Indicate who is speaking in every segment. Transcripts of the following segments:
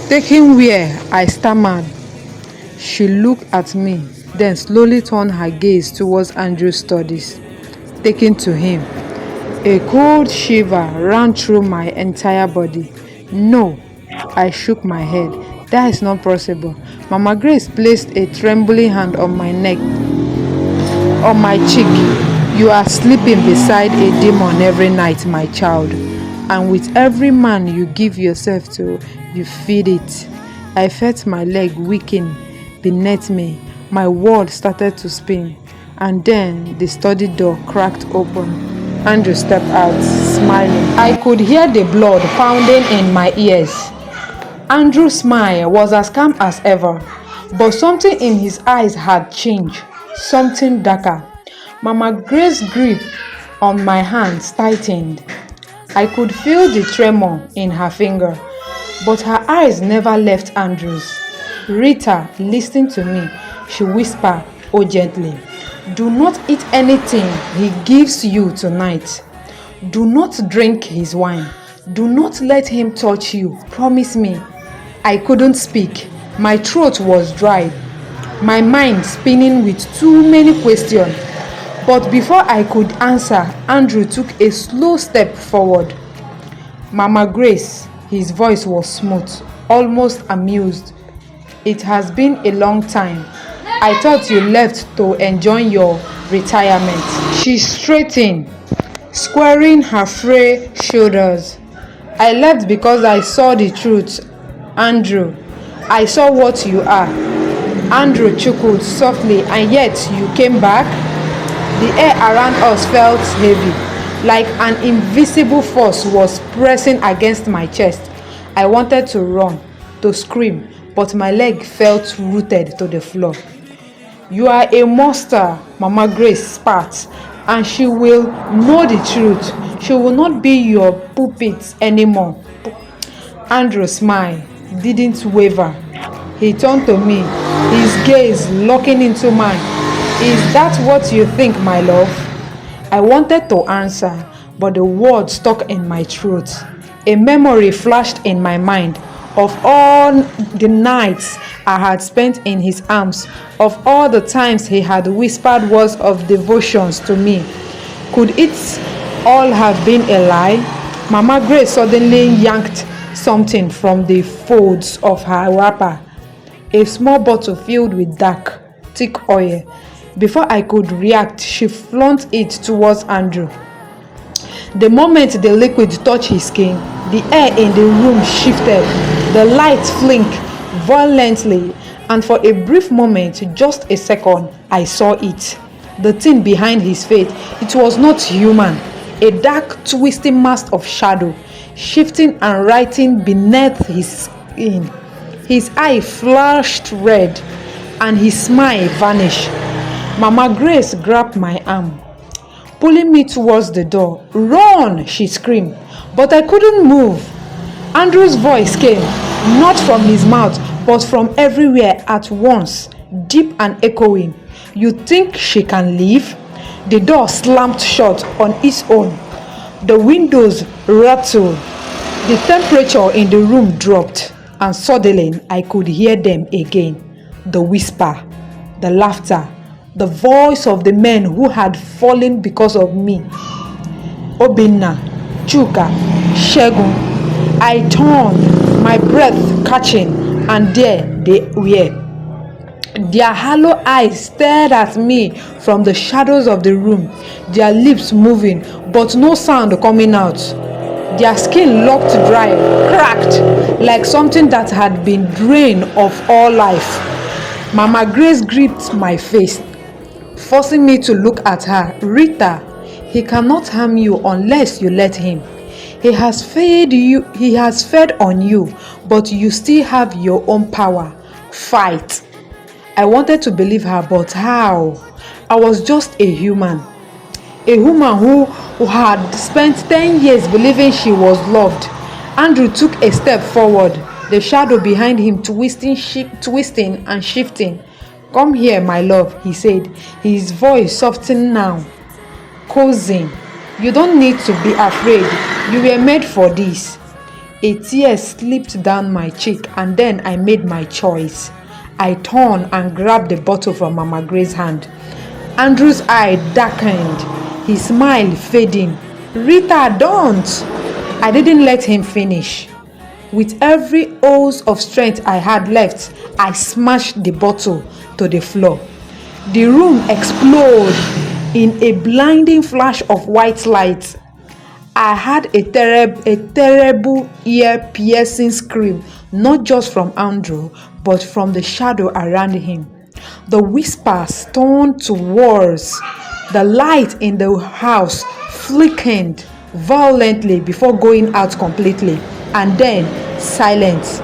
Speaker 1: Taking where I stammered, she looked at me, then slowly turned her gaze towards Andrew's studies, taking to him. A cold shiver ran through my entire body. No, I shook my head. That is not possible. Mama Grace placed a trembling hand on my neck, on my cheek. You are sleeping beside a demon every night, my child. And with every man you give yourself to, you feed it. I felt my leg weaken beneath me. My world started to spin. And then the study door cracked open. Andrew stepped out, smiling. I could hear the blood pounding in my ears. Andrew's smile was as calm as ever, but something in his eyes had changed, something darker. Mama Grace's grip on my hands tightened. I could feel the tremor in her finger, but her eyes never left Andrew's. Rita, listen to me, she whispered urgently. Do not eat anything he gives you tonight. Do not drink his wine. Do not let him touch you. Promise me. I couldn't speak. My throat was dry. My mind spinning with too many questions. But before I could answer, Andrew took a slow step forward. Mama Grace, his voice was smooth, almost amused. It has been a long time. I thought you left to enjoy your retirement. She straightened, squaring her frail shoulders. I left because I saw the truth. Andrew, I saw what you are. Andrew chuckled softly. And yet you came back? The air around us felt heavy, like an invisible force was pressing against my chest. I wanted to run, to scream, but my leg felt rooted to the floor. You are a monster, Mama Grace spat, and she will know the truth. She will not be your puppet anymore. Andrew smiled, didn't waver. He turned to me, his gaze locking into mine. Is that what you think, my love? I wanted to answer, but the words stuck in my throat. A memory flashed in my mind of all the nights I had spent in his arms, of all the times he had whispered words of devotions to me. Could it all have been a lie? Mama Grace suddenly yanked something from the folds of her wrapper, a small bottle filled with dark, thick oil. Before I could react, she flung it towards Andrew. The moment the liquid touched his skin, the air in the room shifted, the light blinked violently, and for a brief moment, just a second, I saw it. The thing behind his face, it was not human. A dark, twisting mass of shadow, shifting and writhing beneath his skin. His eye flashed red, and his smile vanished. Mama Grace grabbed my arm, pulling me towards the door. Run, she screamed, but I couldn't move. Andrew's voice came, not from his mouth, but from everywhere at once, deep and echoing. You think she can leave? The door slammed shut on its own. The windows rattled. The temperature in the room dropped, and suddenly I could hear them again. The whisper, the laughter, the voice of the men who had fallen because of me. Obinna, Chuka, Shegun. I turned, my breath catching, and there they were. Their hollow eyes stared at me from the shadows of the room, their lips moving, but no sound coming out. Their skin looked dry, cracked, like something that had been drained of all life. Mama Grace gripped my face, forcing me to look at her. Rita, he cannot harm you unless you let him. He has fed on you, but you still have your own power. Fight. I wanted to believe her, but how? I was just a human. A woman who had spent 10 years believing she was loved. Andrew took a step forward, the shadow behind him twisting and shifting. Come here, my love, he said, his voice softened now. Cousin, you don't need to be afraid. You were made for this. A tear slipped down my cheek, and then I made my choice. I turned and grabbed the bottle from Mama Grace's hand. Andrew's eye darkened, his smile fading. Rita, don't! I didn't let him finish. With every ounce of strength I had left, I smashed the bottle to the floor. The room exploded in a blinding flash of white light. I had a terrible ear-piercing scream, not just from Andrew, but from the shadow around him. The whispers turned to wars. The light in the house flickered violently before going out completely, and then silence.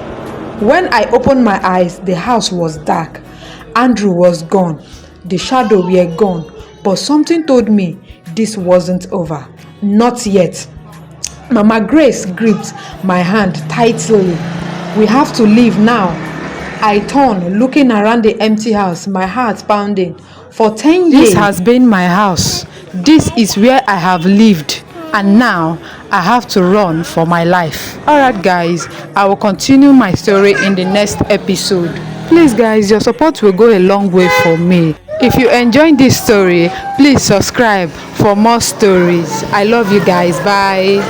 Speaker 1: When I opened my eyes, the house was dark. Andrew was gone. The shadow were gone. But something told me this wasn't over. Not yet. Mama Grace gripped my hand tightly. We have to leave now. I turned, looking around the empty house, my heart pounding. For 10 years, this has been my house. This is where I have lived. And now I have to run for my life. Alright guys, I will continue my story in the next episode. Please guys, your support will go a long way for me. If you enjoyed this story, please subscribe for more stories. I love you guys. Bye.